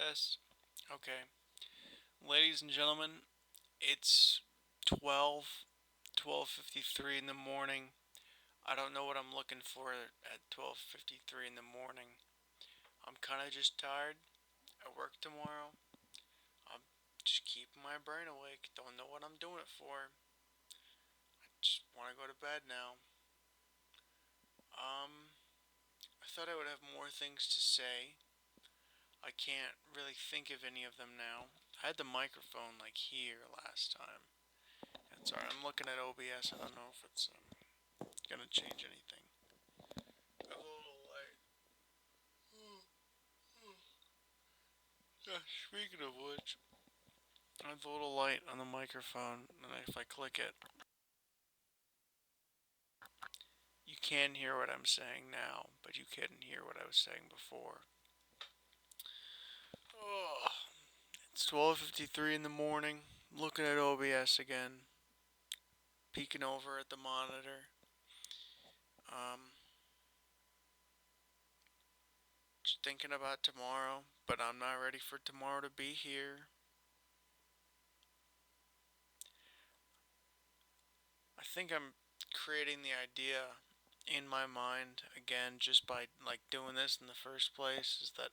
Test. Okay. Ladies and gentlemen, it's 12:53 in the morning. I don't know what I'm looking for at 12:53 in the morning. I'm kind of just tired. I work tomorrow. I'm just keeping my brain awake. Don't know what I'm doing it for. I just want to go to bed now. Um, I thought I would have more things to say. I can't really think of any of them now. I had the microphone like here last time. Sorry, I'm looking at OBS. I don't know if it's gonna change anything. A little light. Speaking of which, I have a little light on the microphone, and if I click it, you can hear what I'm saying now, but you couldn't hear what I was saying before. Oh, it's 12:53 in the morning. Looking at OBS again, peeking over at the monitor. Um, just thinking about tomorrow, but I'm not ready for tomorrow to be here. I think I'm creating the idea in my mind again just by like doing this in the first place is that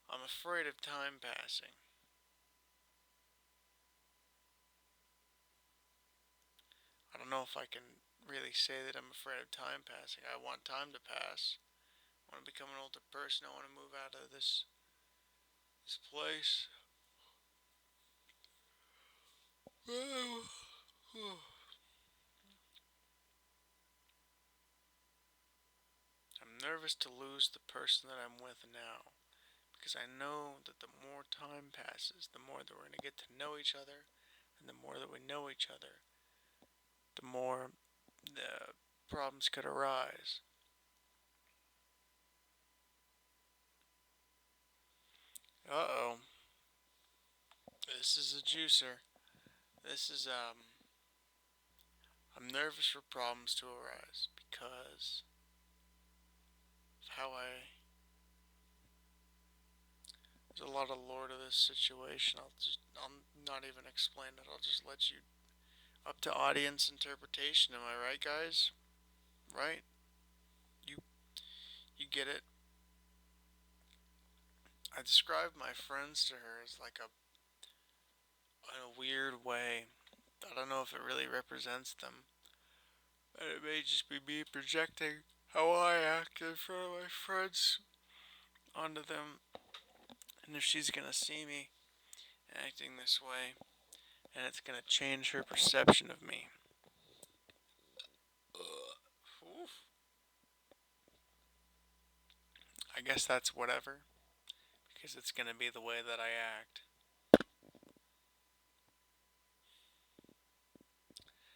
I'm afraid of time passing. I don't know if I can really say that I'm afraid of time passing. I want time to pass. I want to become an older person. I want to move out of this place. I'm nervous to lose the person that I'm with now because I know that the more time passes, the more that we're going to get to know each other, and the more that we know each other, the more the problems could arise. Uh oh, this is a juicer. This is I'm nervous for problems to arise because of how I. There's a lot of lore to this situation. I'll not even explain it. I'll just let you up to audience interpretation. Am I right, guys? Right? You you get it. I described my friends to her as like in a weird way. I don't know if it really represents them. And it may just be me projecting how I act in front of my friends onto them. And if she's gonna see me acting this way, and it's gonna change her perception of me. Oof. I guess that's whatever, because it's gonna be the way that I act.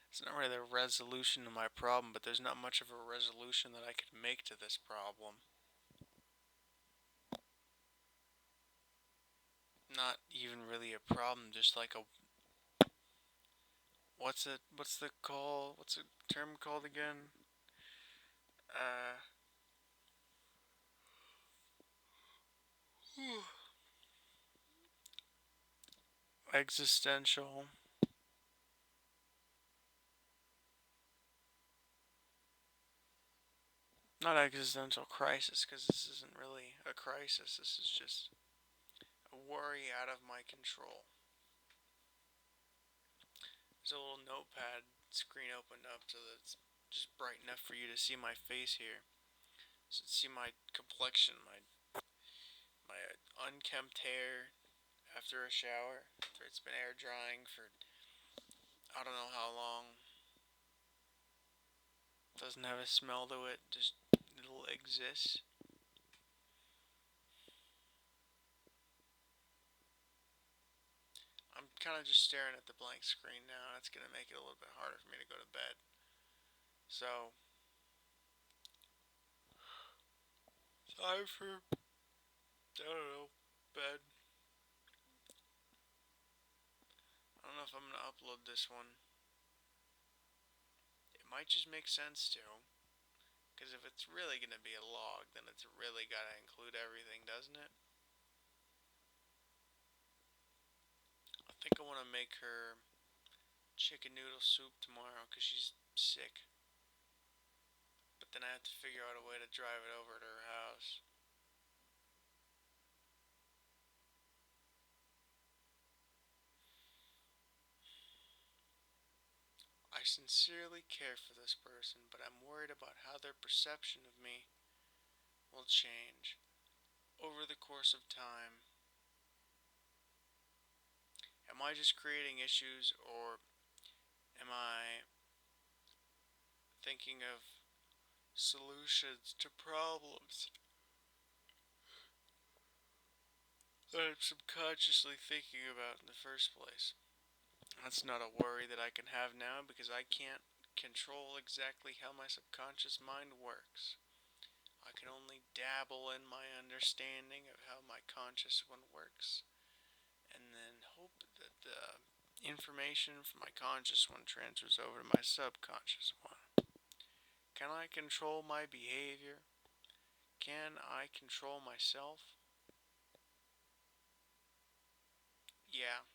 It's not really a resolution to my problem, but there's not much of a resolution that I could make to this problem. Not even really a problem, just like a what's the call? What's the term called again? Uh, existential. Not existential crisis, because this isn't really a crisis. This is just a worry out of my control. There's a little notepad screen opened up so that it's just bright enough for you to see my face here. So see my complexion, my unkempt hair after a shower. After it's been air drying for I don't know how long. Doesn't have a smell to it. Just it'll exist. I'm kind of just staring at the blank screen now. That's gonna make it a little bit harder for me to go to bed. So time for I don't know bed. I don't know if I'm gonna upload this one. It might just make sense to. Because if it's really gonna be a log, then it's really gotta include everything, doesn't it? want to make her chicken noodle soup tomorrow because she's sick. But then I have to figure out a way to drive it over to her house. I sincerely care for this person, but I'm worried about how their perception of me will change over the course of time. Am I just creating issues, or am I thinking of solutions to problems that I'm subconsciously thinking about in the first place? That's not a worry that I can have now because I can't control exactly how my subconscious mind works. I can only dabble in my understanding of how my conscious one works and then hope that the information from my conscious one transfers over to my subconscious one. Can I control my behavior? Can I control myself? Yeah,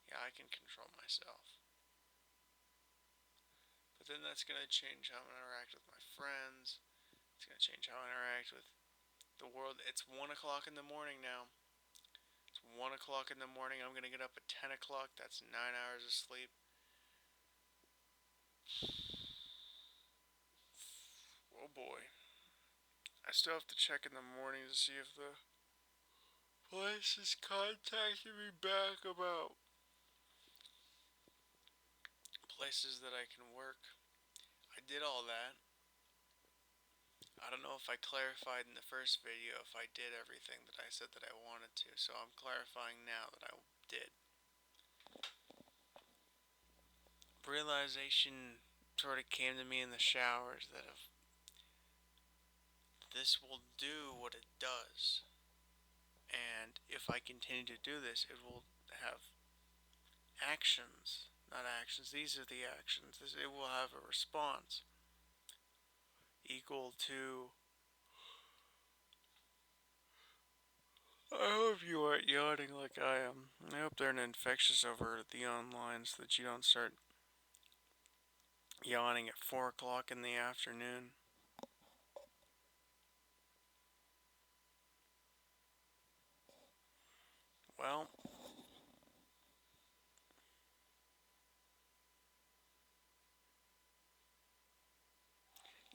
yeah, I can control myself. But then that's going to change how I interact with my friends. It's going to change how I interact with the world. It's 1 o'clock in the morning now. It's 1 o'clock in the morning. I'm going to get up at 10 o'clock. That's 9 hours of sleep. Oh boy. I still have to check in the morning to see if the place is contacting me back about places that I can work. I did all that. I don't know if I clarified in the first video if I did everything that I said that I wanted to, so I'm clarifying now that I did. Realization sort of came to me in the showers that if this will do what it does, and if I continue to do this, it will have actions, not actions. These are the actions. It will have a response equal to. I hope you aren't yawning like I am. I hope they're not infectious over at the online so that you don't start yawning at 4 o'clock in the afternoon. Well,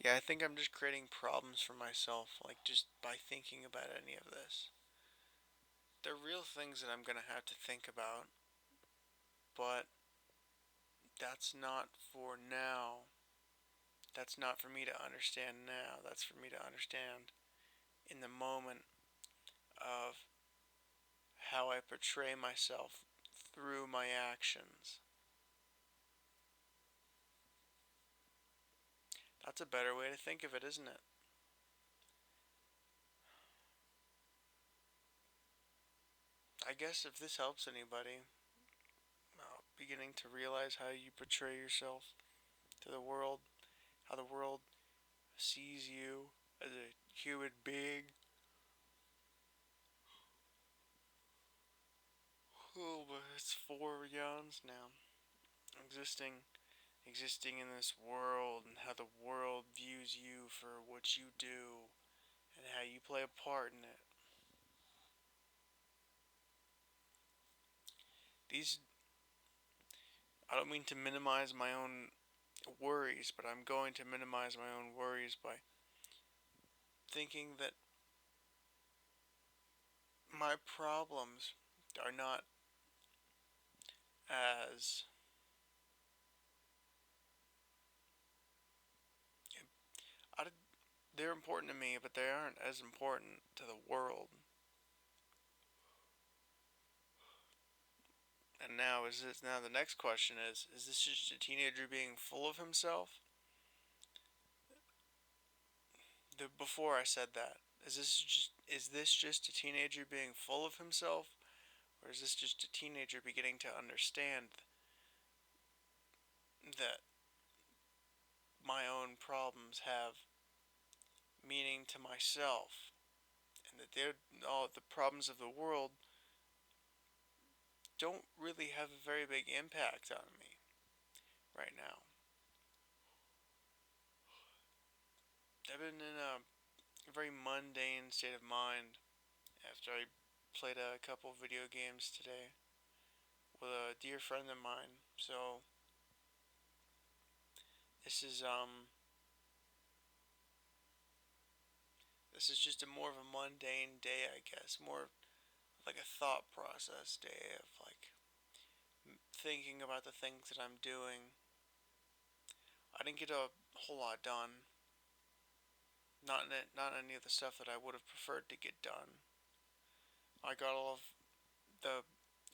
yeah, I think I'm just creating problems for myself, like just by thinking about any of this. They're real things that I'm gonna have to think about, but that's not for now. That's not for me to understand now. That's for me to understand in the moment of how I portray myself through my actions. That's a better way to think of it, isn't it? I guess if this helps anybody, beginning to realize how you portray yourself to the world, how the world sees you as a human being. Oh, but it's 4 yawns now. Existing, existing in this world, and how the world views you for what you do, and how you play a part in it. These, I don't mean to minimize my own worries, but I'm going to minimize my own worries by thinking that my problems are not as they're important to me, but they aren't as important to the world. And now the next question is this just a teenager being full of himself? Before I said that, is this just a teenager being full of himself, or is this just a teenager beginning to understand that my own problems have meaning to myself, and that all the problems of the world don't really have a very big impact on me right now. I've been in a very mundane state of mind after I played a couple video games today with a dear friend of mine. So this is um this is just a more of a mundane day, I guess. More like a thought process day of like thinking about the things that I'm doing. I didn't get a whole lot done. Not any of the stuff that I would have preferred to get done. I got all of the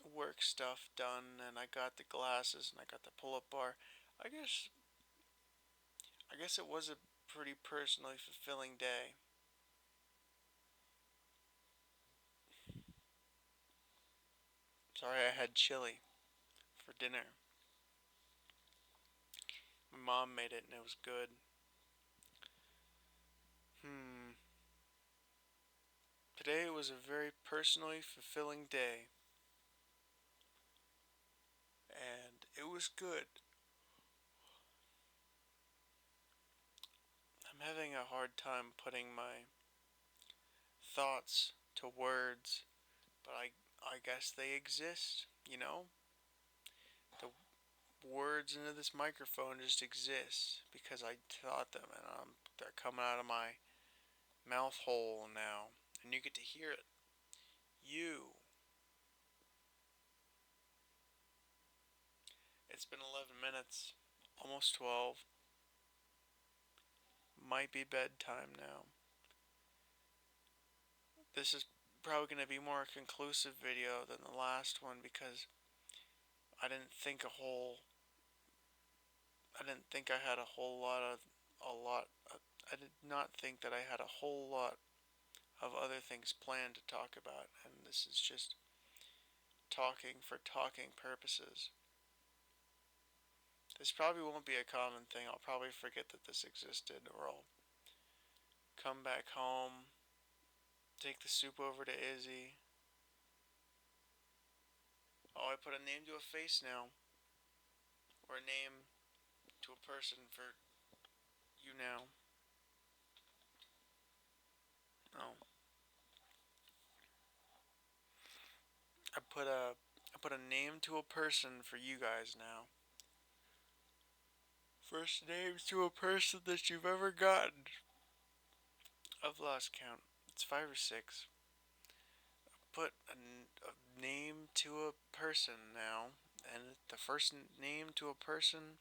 work stuff done, and I got the glasses, and I got the pull-up bar. I guess I guess it was a pretty personally fulfilling day. Sorry, I had chili for dinner. My mom made it, and it was good. Hmm. Today was a very personally fulfilling day, and it was good. I'm having a hard time putting my thoughts to words, but I guess they exist, you know? The words into this microphone just exist because I thought them, and they're coming out of my mouth hole now, and you get to hear it. You. It's been 11 minutes, almost 12. Might be bedtime now. This is probably going to be more conclusive video than the last one because I didn't think a whole I didn't think I had a lot I did not think that I had a whole lot of other things planned to talk about, and this is just talking for talking purposes. This probably won't be a common thing. I'll probably forget that this existed, or I'll come back home, take the soup over to Izzy. Oh, I put a name to a face now, or a name to a person for you now. Oh, I put a name to a person for you guys now. First names to a person that you've ever gotten. I've lost count. It's 5 or 6. Put a name to a person now, and the first name to a person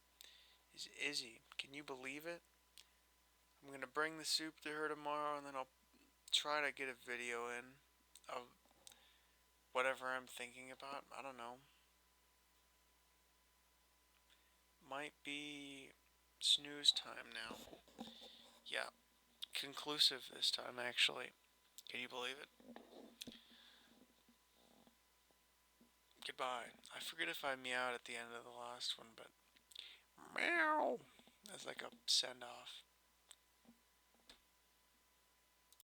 is Izzy. Can you believe it? I'm gonna bring the soup to her tomorrow, and then I'll try to get a video in of whatever I'm thinking about. I don't know. Might be snooze time now. Yeah, conclusive this time, actually. Can you believe it? Goodbye. I forget if I meowed at the end of the last one, but meow. That's like a send off.